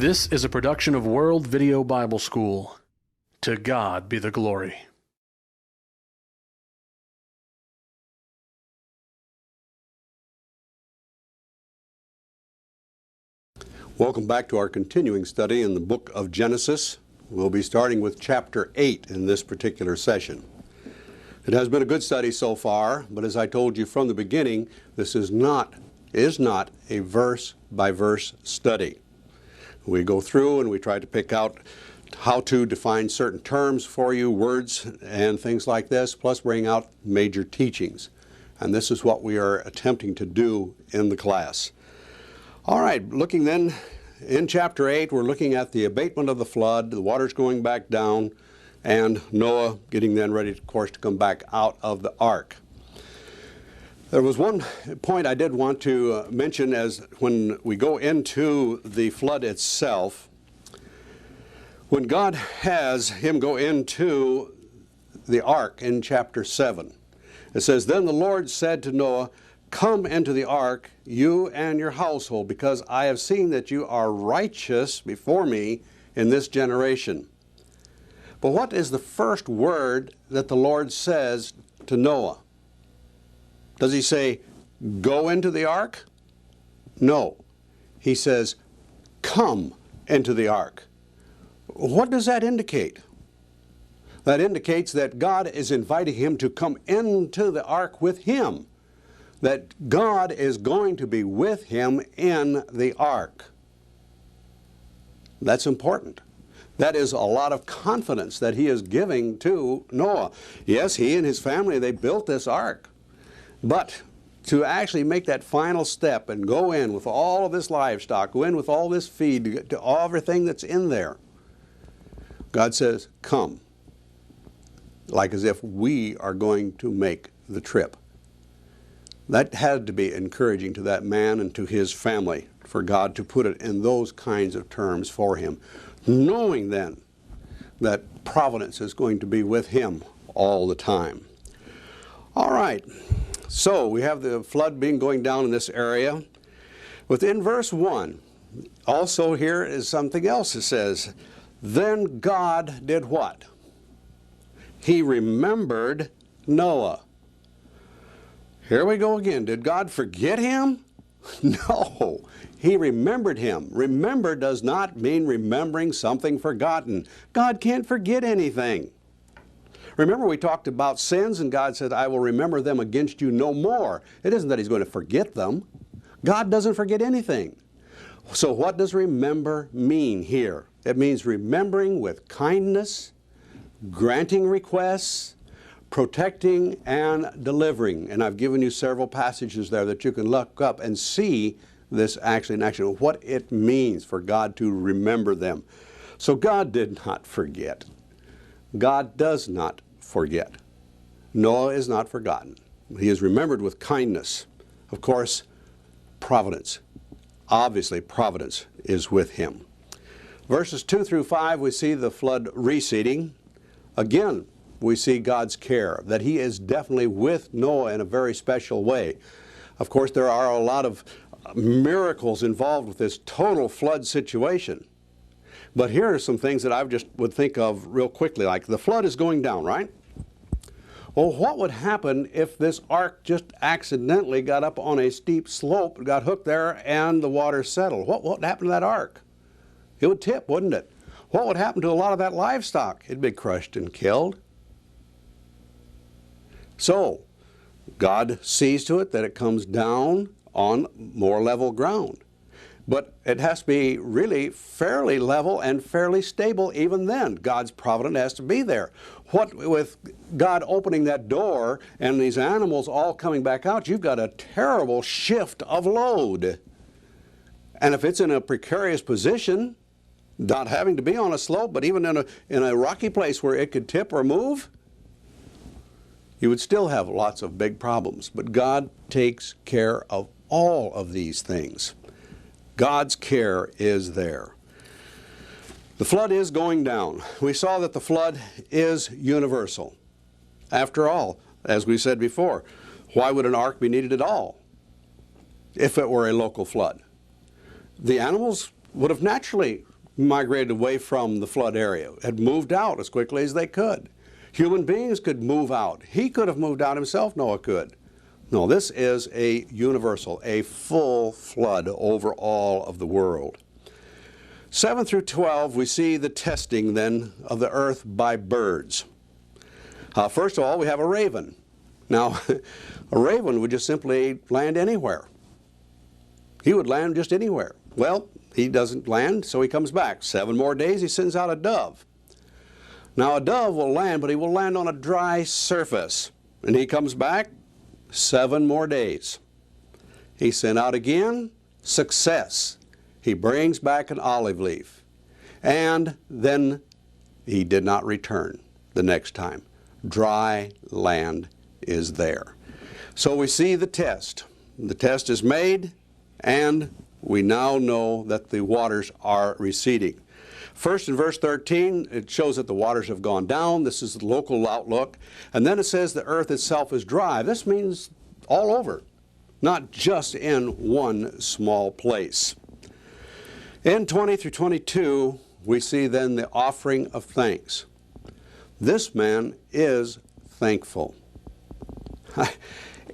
This is a production of World Video Bible School. To God be the glory. Welcome back to our continuing study in the book of Genesis. We'll be starting with chapter 8 in this particular session. It has been a good study so far, but as I told you from the beginning, this is not a verse-by-verse study. We go through and we try to pick out how to define certain terms for you, words and things like this, plus bring out major teachings. And this is what we are attempting to do in the class. All right, looking then in chapter 8, we're looking at the abatement of the flood, the waters going back down, and Noah getting then ready, of course, to come back out of the ark. There was one point I did want to mention as when we go into the flood itself. When God has him go into the ark in chapter 7, it says, "Then the Lord said to Noah, 'Come into the ark, you and your household, because I have seen that you are righteous before me in this generation.'" But what is the first word that the Lord says to Noah? Does he say, "Go into the ark"? No. He says, "Come into the ark." What does that indicate? That indicates that God is inviting him to come into the ark with him. That God is going to be with him in the ark. That's important. That is a lot of confidence that he is giving to Noah. Yes, he and his family, they built this ark. But to actually make that final step and go in with all of this livestock, go in with all this feed, to everything that's in there, God says, "Come," like as if we are going to make the trip. That had to be encouraging to that man and to his family for God to put it in those kinds of terms for him, knowing then that providence is going to be with him all the time. All right, so we have the flood going down in this area. Within verse 1, also here is something else. It says, "Then God did what? He remembered Noah." Here we go again. Did God forget him? No. He remembered him. Remember does not mean remembering something forgotten. God can't forget anything. Remember we talked about sins and God said, "I will remember them against you no more." It isn't that he's going to forget them. God doesn't forget anything. So what does remember mean here? It means remembering with kindness, granting requests, protecting and delivering. And I've given you several passages there that you can look up and see this actually in action, what it means for God to remember them. So God did not forget. God does not forget. Noah is not forgotten. He is remembered with kindness. Of course, providence. Obviously, providence is with him. Verses 2 through 5, we see the flood receding. Again, we see God's care, that he is definitely with Noah in a very special way. Of course, there are a lot of miracles involved with this total flood situation. But here are some things that I just would think of real quickly, like the flood is going down, right? Well, what would happen if this ark just accidentally got up on a steep slope, got hooked there, and the water settled? What would happen to that ark? It would tip, wouldn't it? What would happen to a lot of that livestock? It'd be crushed and killed. So, God sees to it that it comes down on more level ground. But it has to be really fairly level and fairly stable even then. God's providence has to be there. What with God opening that door and these animals all coming back out, you've got a terrible shift of load. And if it's in a precarious position, not having to be on a slope, but even in a rocky place where it could tip or move, you would still have lots of big problems. But God takes care of all of these things. God's care is there. The flood is going down. We saw that the flood is universal. After all, as we said before, why would an ark be needed at all if it were a local flood? The animals would have naturally migrated away from the flood area, had moved out as quickly as they could. Human beings could move out. He could have moved out himself, Noah could. No, this is a universal, a full flood over all of the world. 7 through 12, we see the testing then of the earth by birds. First of all, we have a raven. Now, a raven would just simply land anywhere. He would land just anywhere. Well, he doesn't land, so he comes back. 7 more days, he sends out a dove. Now, a dove will land, but he will land on a dry surface. And he comes back 7 more days. He sent out again, success. He brings back an olive leaf. And then he did not return the next time. Dry land is there. So we see the test. The test is made, and we now know that the waters are receding. First, in verse 13, it shows that the waters have gone down. This is the local outlook. And then it says the earth itself is dry. This means all over, not just in one small place. In 20 through 22, we see then the offering of thanks. This man is thankful.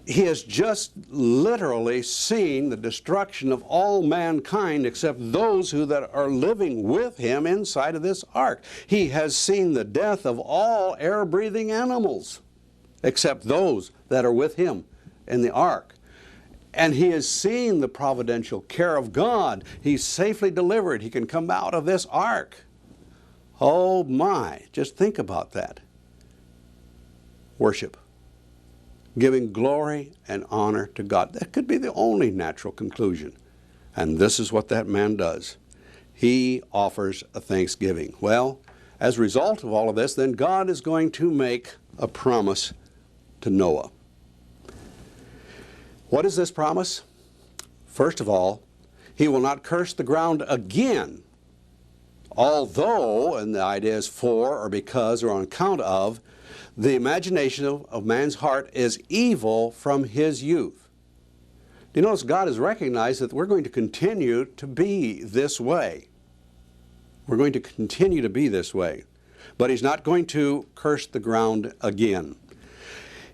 He has just literally seen the destruction of all mankind except those who that are living with him inside of this ark. He has seen the death of all air-breathing animals except those that are with him in the ark. And he has seen the providential care of God. He's safely delivered. He can come out of this ark. Oh my, just think about that. Worship. Giving glory and honor to God. That could be the only natural conclusion. And this is what that man does. He offers a thanksgiving. Well, as a result of all of this, then God is going to make a promise to Noah. What is this promise? First of all, he will not curse the ground again, although, and the idea is for or because or on account of, the imagination of man's heart is evil from his youth. You notice God has recognized that we're going to continue to be this way. We're going to continue to be this way. But he's not going to curse the ground again.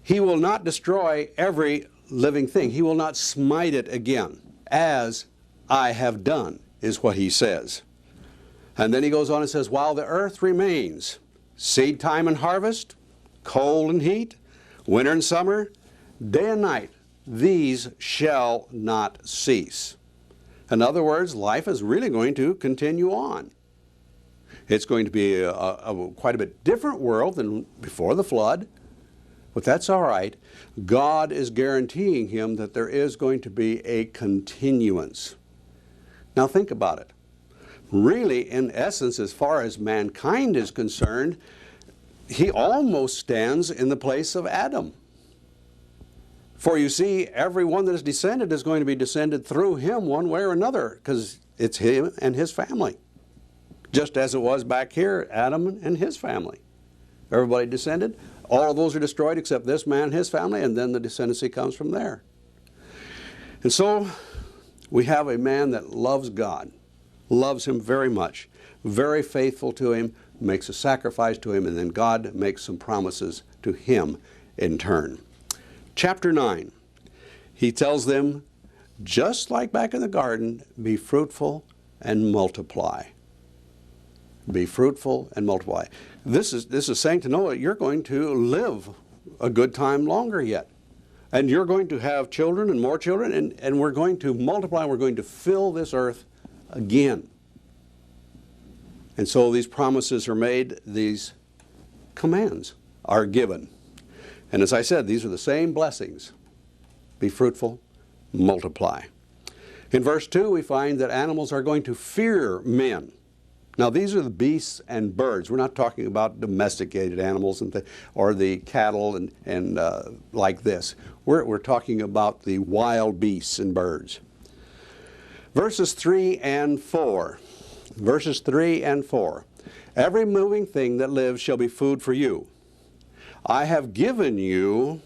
He will not destroy every living thing. He will not smite it again, as I have done, is what he says. And then he goes on and says, while the earth remains, seed time and harvest, cold and heat, winter and summer, day and night, these shall not cease. In other words, life is really going to continue on. It's going to be quite a bit different world than before the flood, but that's all right. God is guaranteeing him that there is going to be a continuance. Now think about it. Really, in essence, as far as mankind is concerned, he almost stands in the place of Adam. For you see, everyone that is descended is going to be descended through him one way or another, because it's him and his family. Just as it was back here, Adam and his family. Everybody descended. All of those are destroyed except this man and his family, and then the descendancy comes from there. And so we have a man that loves God, loves him very much, very faithful to him, makes a sacrifice to him, and then God makes some promises to him in turn. Chapter 9, he tells them, just like back in the garden, be fruitful and multiply. Be fruitful and multiply. This is saying to Noah, you're going to live a good time longer yet. And you're going to have children and more children, and we're going to multiply, we're going to fill this earth again. And so these promises are made, these commands are given. And as I said, these are the same blessings. Be fruitful, multiply. In verse 2, we find that animals are going to fear men. Now, these are the beasts and birds. We're not talking about domesticated animals or the cattle and like this. We're talking about the wild beasts and birds. Verses 3 and 4. Verses 3 and 4. Every moving thing that lives shall be food for you. I have given you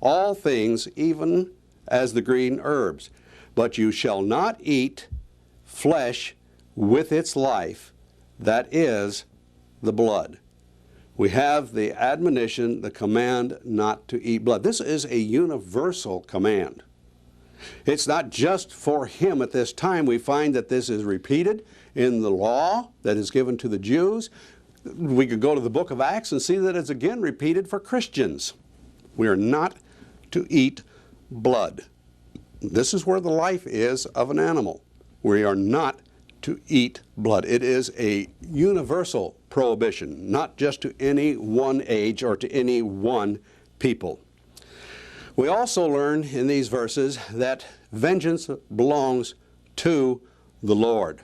all things, even as the green herbs. But you shall not eat flesh with its life, that is the blood. We have the admonition, the command not to eat blood. This is a universal command. It's not just for him at this time. We find that this is repeated in the law that is given to the Jews. We could go to the book of Acts and see that it's again repeated for Christians. We are not to eat blood. This is where the life is of an animal. We are not to eat blood. It is a universal prohibition, not just to any one age or to any one people. We also learn in these verses that vengeance belongs to the Lord.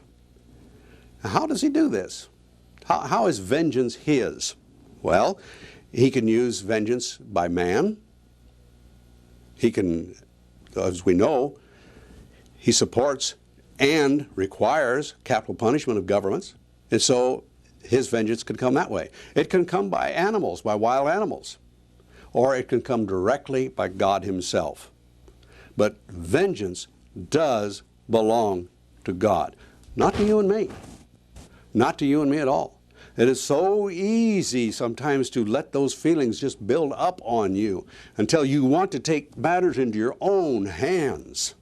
How does he do this? How is vengeance his? Well, he can use vengeance by man. He can, as we know, he supports and requires capital punishment of governments. And so his vengeance can come that way. It can come by animals, by wild animals. Or it can come directly by God himself. But vengeance does belong to God. Not to you and me. Not to you and me at all. It is so easy sometimes to let those feelings just build up on you until you want to take matters into your own hands.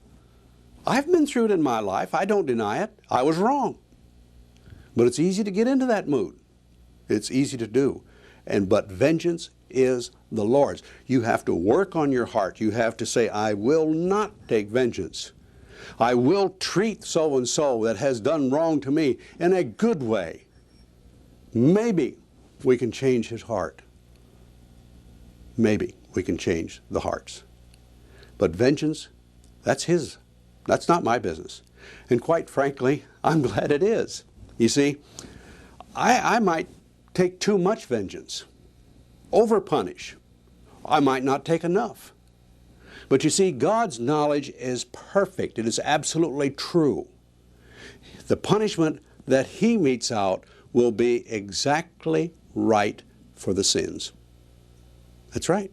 I've been through it in my life. I don't deny it. I was wrong. But it's easy to get into that mood. It's easy to do. But vengeance is the Lord's. You have to work on your heart. You have to say, I will not take vengeance. I will treat so-and-so that has done wrong to me in a good way. Maybe we can change his heart. Maybe we can change the hearts. But vengeance, that's his. That's not my business. And quite frankly, I'm glad it is. You see, I might take too much vengeance, over-punish. I might not take enough. But you see, God's knowledge is perfect. It is absolutely true. The punishment that he metes out will be exactly right for the sins. That's right.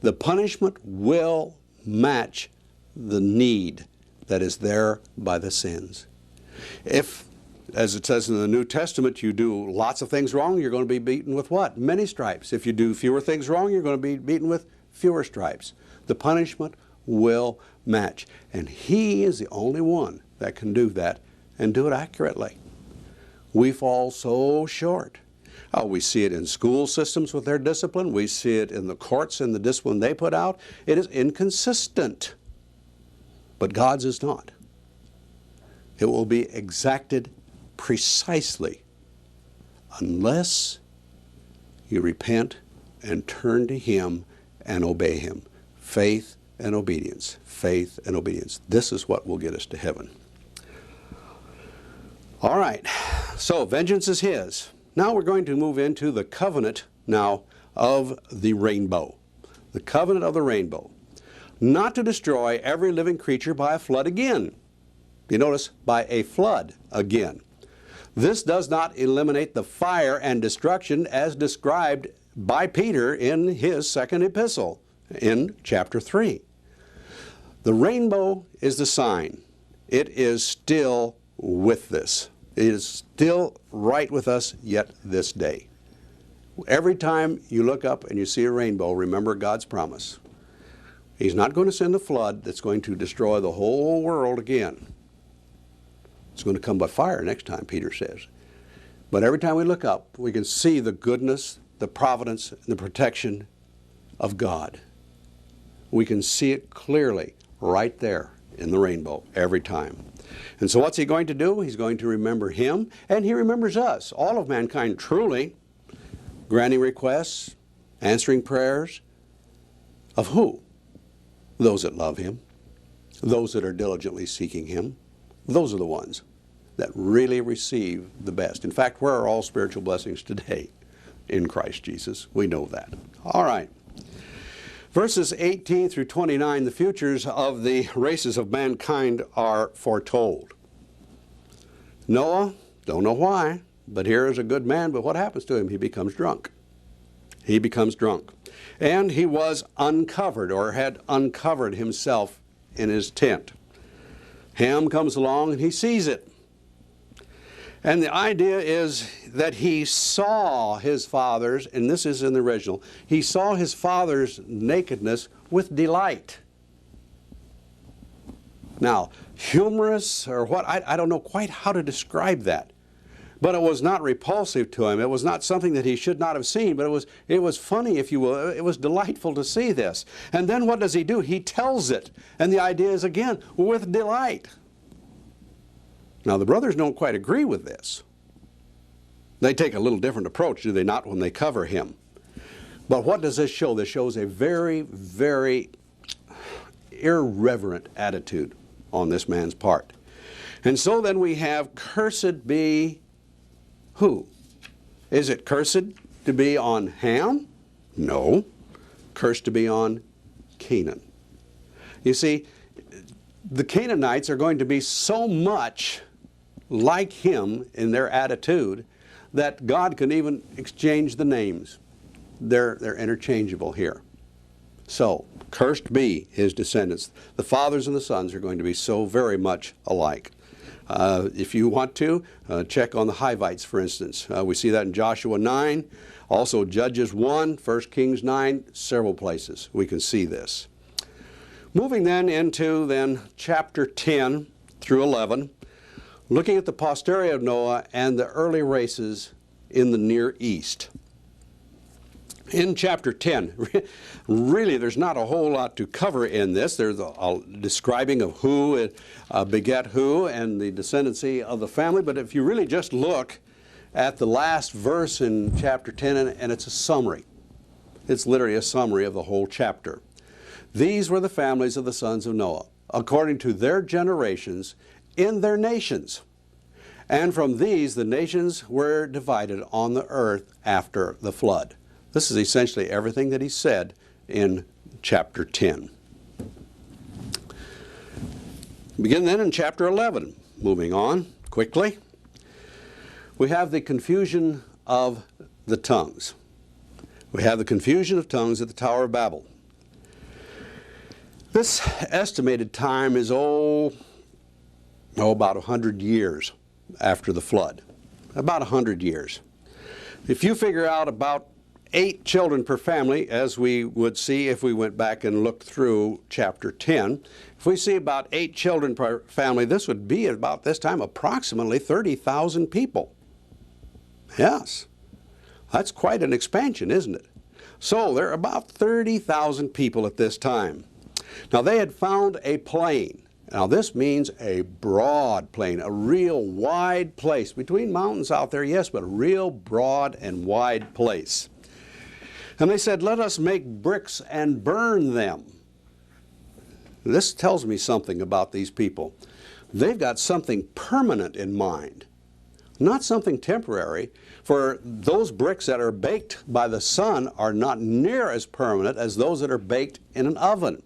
The punishment will match the need that is there by the sins. If, as it says in the New Testament, you do lots of things wrong, you're going to be beaten with what? Many stripes. If you do fewer things wrong, you're going to be beaten with fewer stripes. The punishment will match. And he is the only one that can do that and do it accurately. We fall so short. We see it in school systems with their discipline. We see it in the courts and the discipline they put out. It is inconsistent. But God's is not. It will be exacted precisely unless you repent and turn to him and obey him. Faith and obedience. Faith and obedience. This is what will get us to heaven. All right. So vengeance is his. Now we're going to move into the covenant now of the rainbow. The covenant of the rainbow. Not to destroy every living creature by a flood again. You notice, by a flood again. This does not eliminate the fire and destruction as described by Peter in his second epistle in chapter 3. The rainbow is the sign. It is still with us. It is still right with us yet this day. Every time you look up and you see a rainbow, remember God's promise. He's not going to send a flood that's going to destroy the whole world again. It's going to come by fire next time, Peter says. But every time we look up, we can see the goodness, the providence, and the protection of God. We can see it clearly right there in the rainbow every time. And so what's he going to do? He's going to remember him, and he remembers us, all of mankind truly, granting requests, answering prayers. Of who? Those that love him, those that are diligently seeking him. Those are the ones that really receive the best. In fact, where are all spiritual blessings today? In Christ Jesus. We know that. All right. Verses 18 through 29, the futures of the races of mankind are foretold. Noah, don't know why, but here is a good man, but what happens to him? He becomes drunk. He becomes drunk. And he was uncovered, or had uncovered himself in his tent. Ham comes along and he sees it. And the idea is that he saw his father's, and this is in the original, he saw his father's nakedness with delight. Now, humorous or what, I don't know quite how to describe that. But it was not repulsive to him. It was not something that he should not have seen, but it was funny, if you will. It was delightful to see this. And then what does he do? He tells it. And the idea is, again, with delight. Now, the brothers don't quite agree with this. They take a little different approach, do they not, when they cover him? But what does this show? This shows a very, very irreverent attitude on this man's part. And so then we have, cursed be who? Is it cursed to be on Ham? No. Cursed to be on Canaan. You see, the Canaanites are going to be so much like him in their attitude that God can even exchange the names. They're interchangeable here. So, cursed be his descendants. The fathers and the sons are going to be so very much alike. If you want to, check on the Hivites, for instance. We see that in Joshua 9, also Judges 1, 1 Kings 9, several places we can see this. Moving then into chapter 10 through 11, looking at the posterity of Noah and the early races in the Near East. In chapter 10, really there's not a whole lot to cover in this. There's a describing of who beget who and the descendancy of the family. But if you really just look at the last verse in chapter 10, and it's a summary. It's literally a summary of the whole chapter. These were the families of the sons of Noah, according to their generations in their nations. And from these the nations were divided on the earth after the flood. This is essentially everything that he said in chapter 10. Begin then in chapter 11. Moving on quickly. We have the confusion of the tongues. We have the confusion of tongues at the Tower of Babel. This estimated time is about 100 years after the flood. About 100 years. If you figure out about 8 children per family, as we would see if we went back and looked through chapter 10. If we see about 8 children per family, this would be at about this time approximately 30,000 people. Yes, that's quite an expansion, isn't it? So there are about 30,000 people at this time. Now they had found a plain. Now this means a broad plain, a real wide place. Between mountains out there, yes, but a real broad and wide place. And they said, let us make bricks and burn them. This tells me something about these people. They've got something permanent in mind, not something temporary. For those bricks that are baked by the sun are not near as permanent as those that are baked in an oven.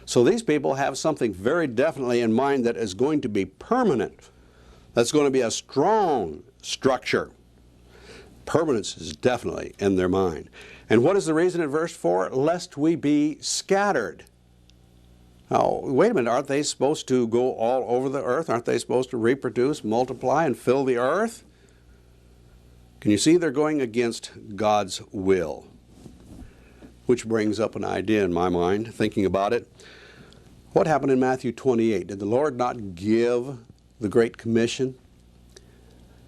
So these people have something very definitely in mind that is going to be permanent. That's going to be a strong structure. Permanence is definitely in their mind. And what is the reason in verse 4? Lest we be scattered. Now, wait a minute, aren't they supposed to go all over the earth? Aren't they supposed to reproduce, multiply, and fill the earth? Can you see they're going against God's will? Which brings up an idea in my mind, thinking about it. What happened in Matthew 28? Did the Lord not give the Great Commission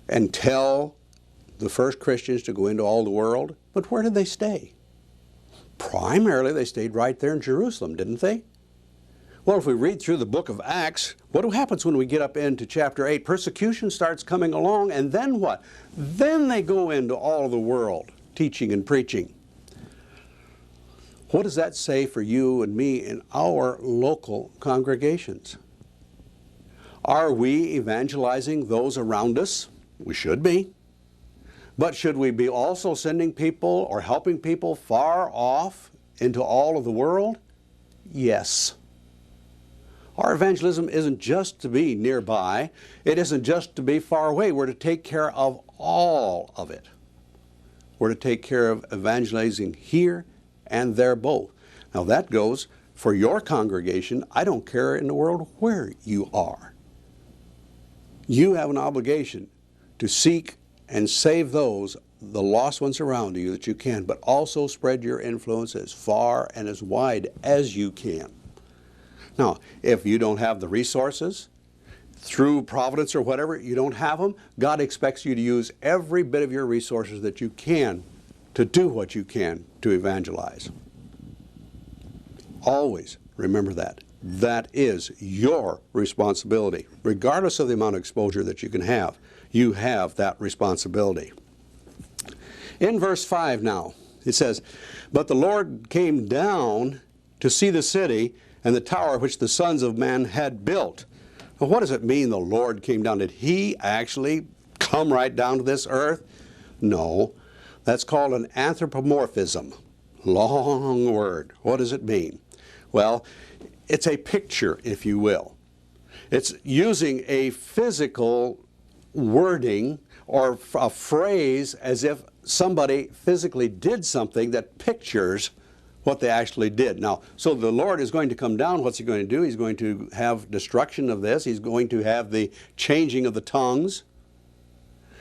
and tell the first Christians to go into all the world? But where did they stay? Primarily they stayed right there in Jerusalem, didn't they? Well, if we read through the book of Acts, what happens when we get up into chapter 8? Persecution starts coming along, and then what? Then they go into all the world, teaching and preaching. What does that say for you and me in our local congregations? Are we evangelizing those around us? We should be. But should we be also sending people or helping people far off into all of the world? Yes. Our evangelism isn't just to be nearby. It isn't just to be far away. We're to take care of all of it. We're to take care of evangelizing here and there both. Now that goes for your congregation. I don't care in the world where you are. You have an obligation to seek and save those, the lost ones around you that you can, but also spread your influence as far and as wide as you can. Now, if you don't have the resources, through providence or whatever, you don't have them, God expects you to use every bit of your resources that you can to do what you can to evangelize. Always remember that. That is your responsibility. Regardless of the amount of exposure that you can have, you have that responsibility. In verse 5 now, it says, "But the Lord came down to see the city and the tower which the sons of man had built." Well, what does it mean the Lord came down? Did He actually come right down to this earth? No. That's called an anthropomorphism. Long word. What does it mean? Well, it's a picture, if you will. It's using a physical wording or a phrase as if somebody physically did something that pictures what they actually did. Now, so the Lord is going to come down. What's He going to do? He's going to have destruction of this. He's going to have the changing of the tongues.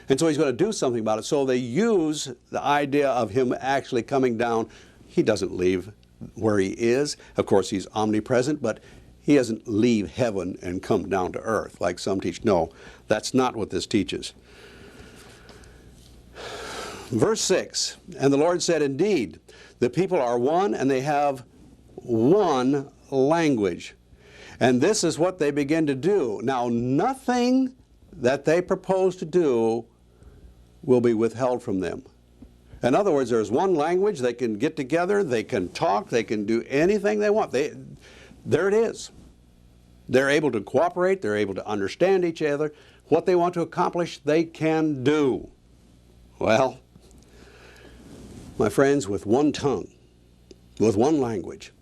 And so He's going to do something about it. So they use the idea of Him actually coming down. He doesn't leave where He is. Of course, He's omnipresent, but He doesn't leave heaven and come down to earth like some teach. No, that's not what this teaches. Verse 6, "And the Lord said, Indeed, the people are one, and they have one language. And this is what they begin to do. Now, nothing that they propose to do will be withheld from them." In other words, there's one language. They can get together. They can talk. They can do anything they want. There it is. They're able to cooperate. They're able to understand each other. What they want to accomplish, they can do. Well, my friends, with one tongue, with one language,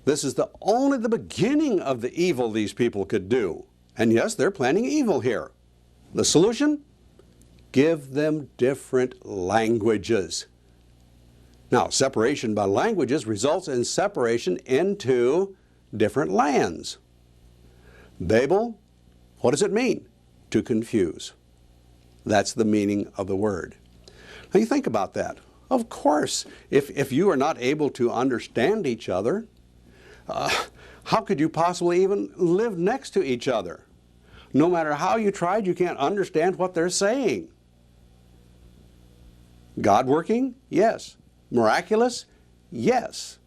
this is only the beginning of the evil these people could do. And yes, they're planning evil here. The solution? Give them different languages. Now, separation by languages results in separation into different lands. Babel, what does it mean? To confuse. That's the meaning of the word. Now you think about that. Of course, if you are not able to understand each other, how could you possibly even live next to each other? No matter how you tried, you can't understand what they're saying. God working? Yes. Miraculous? Yes.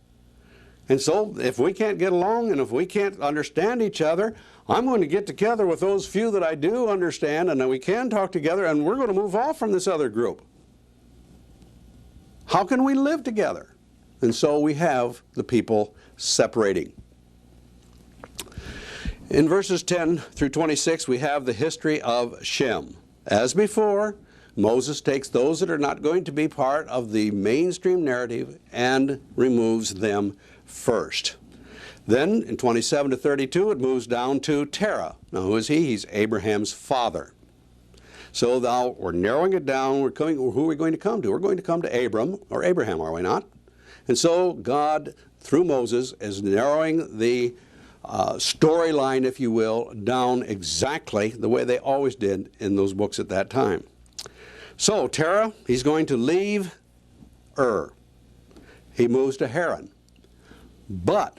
And so if we can't get along and if we can't understand each other, I'm going to get together with those few that I do understand, and then we can talk together, and we're going to move off from this other group. How can we live together? And so we have the people separating. In verses 10 through 26, we have the history of Shem. As before, Moses takes those that are not going to be part of the mainstream narrative and removes them first. Then in 27 to 32, it moves down to Terah. Now who is he? He's Abraham's father. So now we're narrowing it down. Who are we going to come to? We're going to come to Abraham, are we not? And so God, through Moses, is narrowing the storyline, if you will, down exactly the way they always did in those books at that time. So Terah, he's going to leave Ur. He moves to Haran. But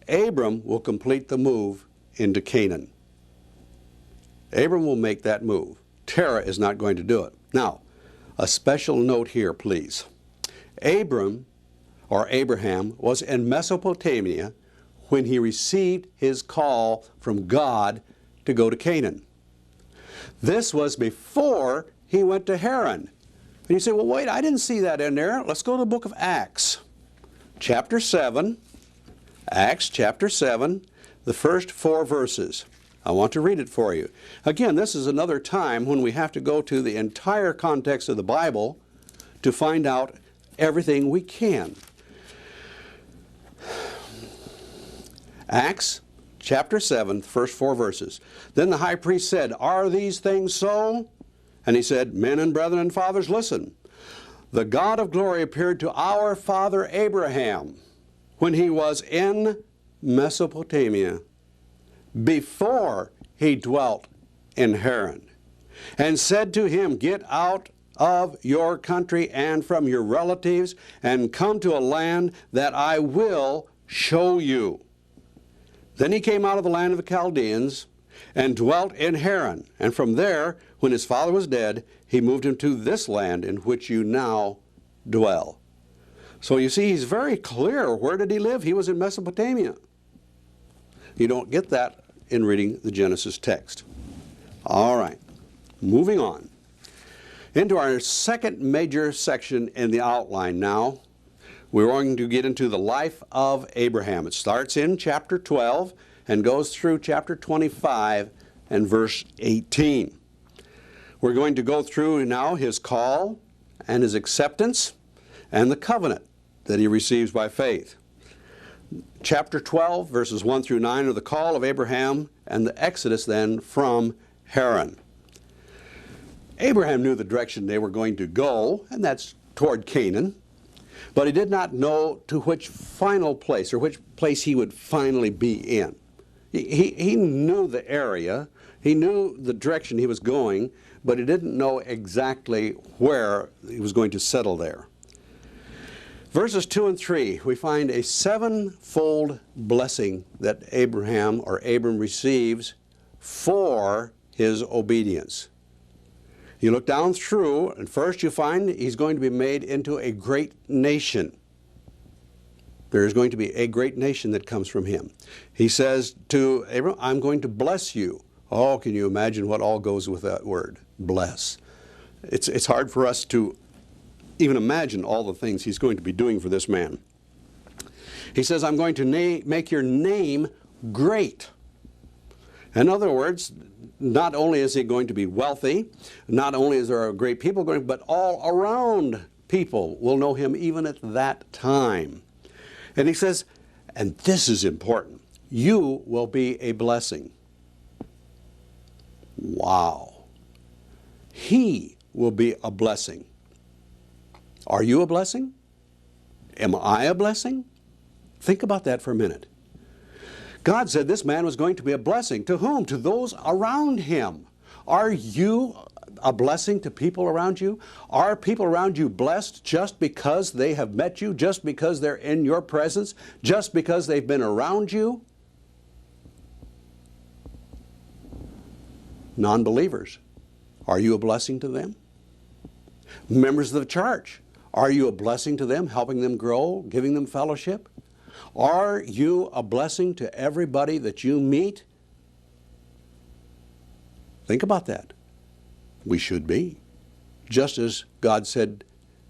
Abram will complete the move into Canaan. Abram will make that move. Terah is not going to do it. Now, a special note here, please. Abraham was in Mesopotamia when he received his call from God to go to Canaan. This was before he went to Haran. And you say, well, wait, I didn't see that in there. Let's go to the book of Acts, chapter 7. Acts chapter 7, the first 4 verses. I want to read it for you. Again, this is another time when we have to go to the entire context of the Bible to find out everything we can. Acts chapter 7, the first 4 verses. Then the high priest said, "Are these things so?" And he said, "Men and brethren and fathers, listen. The God of glory appeared to our father Abraham when he was in Mesopotamia, before he dwelt in Haran." and said to him, "Get out of your country and from your relatives, and come to a land that I will show you." Then he came out of the land of the Chaldeans and dwelt in Haran. And from there, when his father was dead, he moved him to this land in which you now dwell. So you see, he's very clear. Where did he live? He was in Mesopotamia. You don't get that in reading the Genesis text. All right, moving on into our second major section in the outline now. We're going to get into the life of Abraham. It starts in chapter 12 and goes through chapter 25 and verse 18. We're going to go through now his call and his acceptance and the covenant that he receives by faith. Chapter 12, verses 1 through 9 are the call of Abraham and the exodus then from Haran. Abraham knew the direction they were going to go, and that's toward Canaan. But he did not know to which final place or which place he would finally be in. He knew the area, he knew the direction he was going, but he didn't know exactly where he was going to settle there. Verses 2 and 3, we find a sevenfold blessing that Abraham or Abram receives for his obedience. You look down through, and first you find he's going to be made into a great nation. There is going to be a great nation that comes from him. He says to Abram, "I'm going to bless you." Oh, can you imagine what all goes with that word, bless? It's hard for us to even imagine all the things he's going to be doing for this man. He says, "I'm going to make your name great." In other words, not only is he going to be wealthy, not only is there a great people going, but all around people will know him even at that time. And he says, and this is important, you will be a blessing. Wow. He will be a blessing. Are you a blessing? Am I a blessing? Think about that for a minute. God said this man was going to be a blessing. To whom? To those around him. Are you a blessing to people around you? Are people around you blessed just because they have met you, just because they're in your presence, just because they've been around you? Non-believers, are you a blessing to them? Members of the church, are you a blessing to them, helping them grow, giving them fellowship? Are you a blessing to everybody that you meet? Think about that. We should be. Just as God said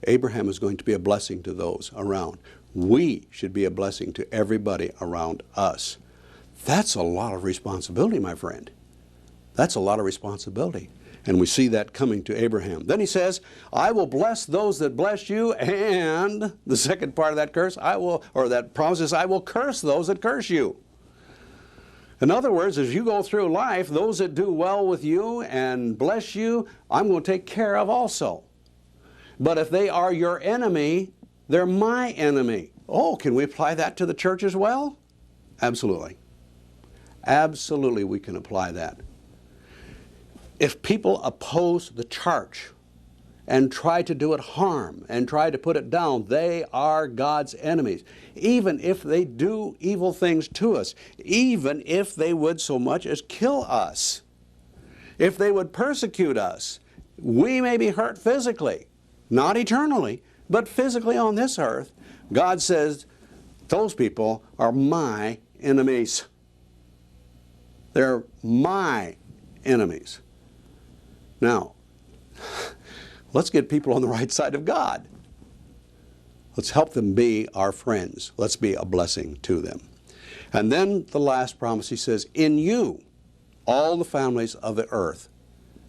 Abraham is going to be a blessing to those around. We should be a blessing to everybody around us. That's a lot of responsibility, my friend. That's a lot of responsibility. And we see that coming to Abraham. Then he says, "I will bless those that bless you," and the second part of that curse, that promise is, "I will curse those that curse you." In other words, as you go through life, those that do well with you and bless you, I'm going to take care of also. But if they are your enemy, they're my enemy. Oh, can we apply that to the church as well? Absolutely. Absolutely, we can apply that. If people oppose the church and try to do it harm and try to put it down, they are God's enemies. Even if they do evil things to us, even if they would so much as kill us, if they would persecute us, we may be hurt physically, not eternally, but physically on this earth. God says, those people are my enemies. They're my enemies. Now, let's get people on the right side of God. Let's help them be our friends. Let's be a blessing to them. And then the last promise, he says, "In you, all the families of the earth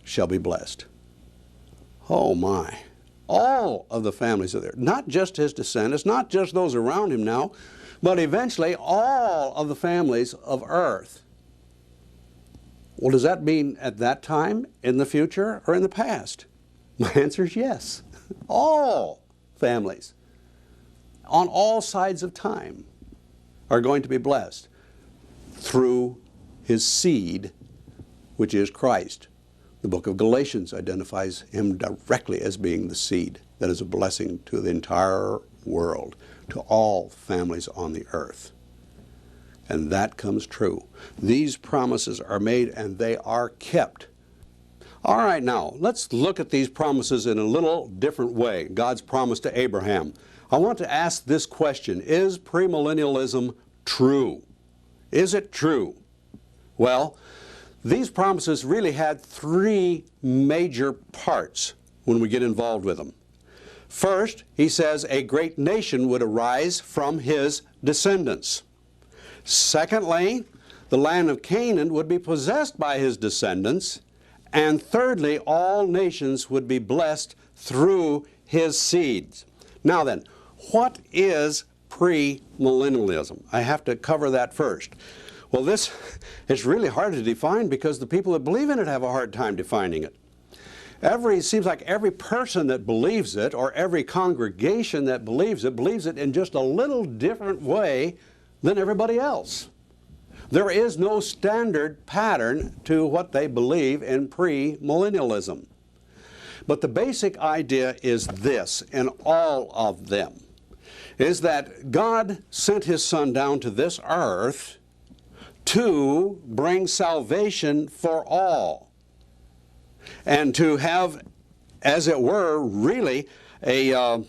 shall be blessed." Oh my. All of the families of the earth. Not just his descendants, not just those around him now, but eventually all of the families of earth. Well, does that mean at that time, in the future, or in the past? My answer is yes. All families, on all sides of time, are going to be blessed through his seed, which is Christ, The book of Galatians identifies him directly as being the seed that is a blessing to the entire world, to all families on the earth. And that comes true. These promises are made and they are kept. All right, now, let's look at these promises in a little different way. God's promise to Abraham. I want to ask this question: is premillennialism true? Is it true? Well, these promises really had three major parts when we get involved with them. First, he says a great nation would arise from his descendants. Secondly, the land of Canaan would be possessed by his descendants. And thirdly, all nations would be blessed through his seeds. Now then, what is premillennialism? I have to cover that first. Well, this is really hard to define because the people that believe in it have a hard time defining it. It seems like every person that believes it, or every congregation that believes it in just a little different way than everybody else. There is no standard pattern to what they believe in premillennialism. But the basic idea is this in all of them, is that God sent his Son down to this earth to bring salvation for all, and to have, as it were, really a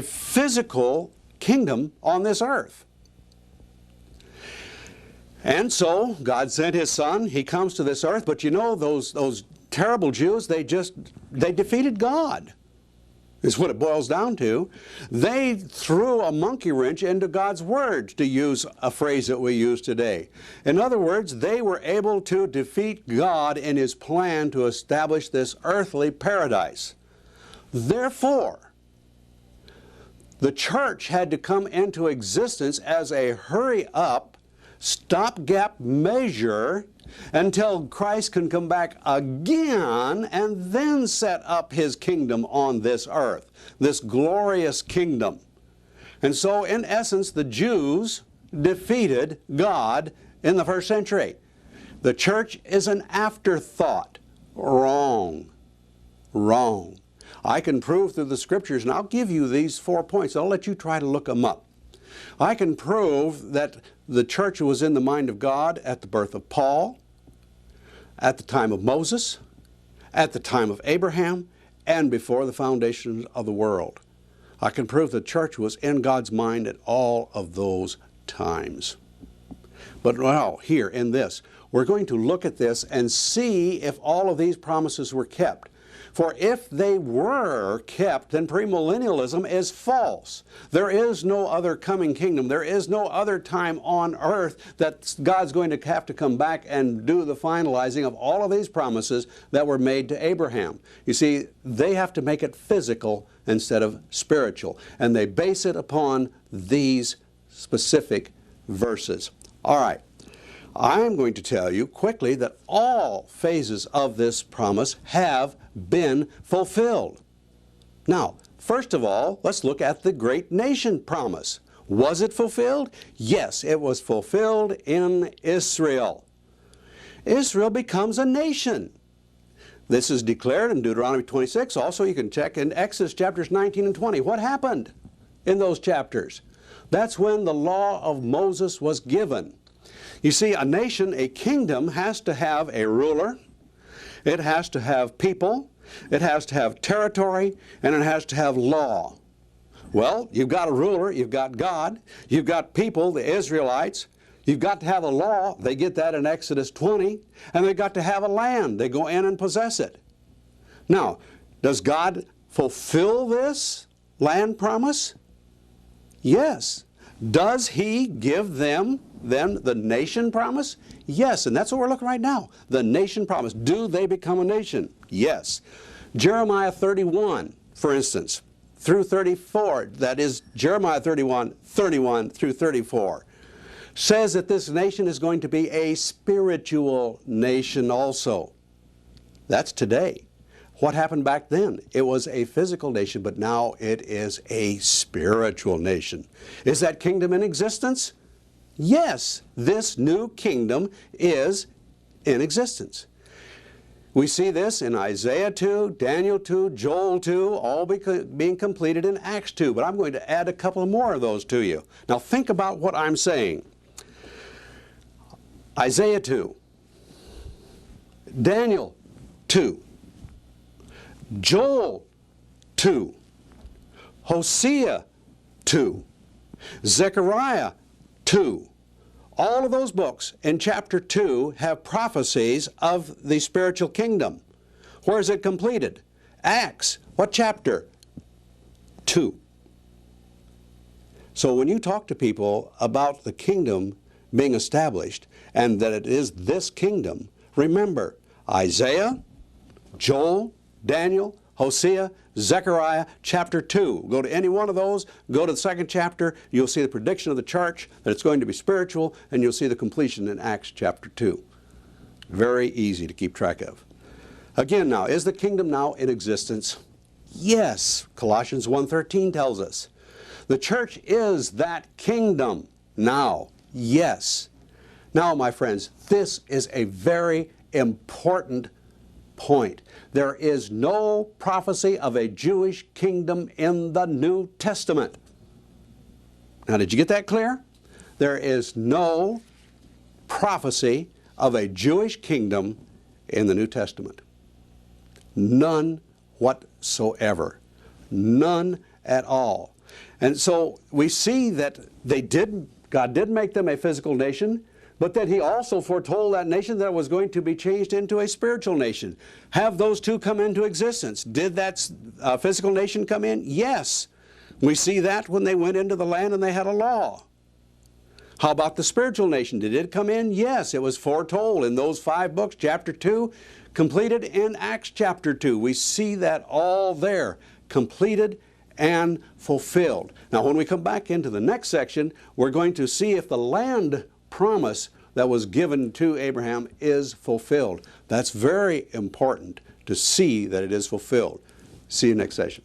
physical kingdom on this earth. And so God sent his Son. He comes to this earth, but you know, those terrible Jews, they defeated God, is what it boils down to. They threw a monkey wrench into God's Word, to use a phrase that we use today. In other words, they were able to defeat God in his plan to establish this earthly paradise. Therefore, the church had to come into existence as a hurry-up, stopgap measure until Christ can come back again and then set up his kingdom on this earth, this glorious kingdom. And so, in essence, the Jews defeated God in the first century. The church is an afterthought. Wrong. Wrong. I can prove through the Scriptures, and I'll give you these 4 points. I'll let you try to look them up. I can prove that the church was in the mind of God at the birth of Paul, at the time of Moses, at the time of Abraham, and before the foundation of the world. I can prove the church was in God's mind at all of those times. But now, here in this, we're going to look at this and see if all of these promises were kept. For if they were kept, then premillennialism is false. There is no other coming kingdom. There is no other time on earth that God's going to have to come back and do the finalizing of all of these promises that were made to Abraham. You see, they have to make it physical instead of spiritual. And they base it upon these specific verses. All right. I'm going to tell you quickly that all phases of this promise have been fulfilled. Now, first of all, let's look at the great nation promise. Was it fulfilled? Yes, it was fulfilled in Israel. Israel becomes a nation. This is declared in Deuteronomy 26. Also, you can check in Exodus chapters 19 and 20. What happened in those chapters? That's when the law of Moses was given. You see, a nation, a kingdom, has to have a ruler, it has to have people, it has to have territory, and it has to have law. Well, you've got a ruler, you've got God, you've got people, the Israelites, you've got to have a law, they get that in Exodus 20, and they've got to have a land, they go in and possess it. Now, does God fulfill this land promise? Yes. Does he give them then the nation promise? Yes, and that's what we're looking right now. The nation promise. Do they become a nation? Yes. Jeremiah 31, for instance, through 34, that is Jeremiah 31 through 34, says that this nation is going to be a spiritual nation also. That's today. What happened back then? It was a physical nation, but now it is a spiritual nation. Is that kingdom in existence? Yes, this new kingdom is in existence. We see this in Isaiah 2, Daniel 2, Joel 2, all being completed in Acts 2. But I'm going to add a couple more of those to you. Now think about what I'm saying. Isaiah 2, Daniel 2, Joel 2, Hosea 2, Zechariah 2. All of those books in chapter 2 have prophecies of the spiritual kingdom. Where is it completed? Acts. What chapter? 2. So when you talk to people about the kingdom being established and that it is this kingdom, remember Isaiah, Joel, Daniel, Hosea, Zechariah, chapter 2. Go to any one of those, go to the second chapter, you'll see the prediction of the church that it's going to be spiritual, and you'll see the completion in Acts chapter 2. Very easy to keep track of. Again now, is the kingdom now in existence? Yes. Colossians 1:13 tells us. The church is that kingdom now. Yes. Now, my friends, this is a very important point. There is no prophecy of a Jewish kingdom in the New Testament. Now, did you get that clear? There is no prophecy of a Jewish kingdom in the New Testament. None whatsoever. None at all. And so we see that God did make them a physical nation, but that He also foretold that nation that it was going to be changed into a spiritual nation. Have those two come into existence? Did that physical nation come in? Yes. We see that when they went into the land and they had a law. How about the spiritual nation? Did it come in? Yes. It was foretold in those 5 books, chapter 2, completed in Acts chapter 2. We see that all there, completed and fulfilled. Now, when we come back into the next section, we're going to see if the land promise that was given to Abraham is fulfilled. That's very important to see that it is fulfilled. See you next session.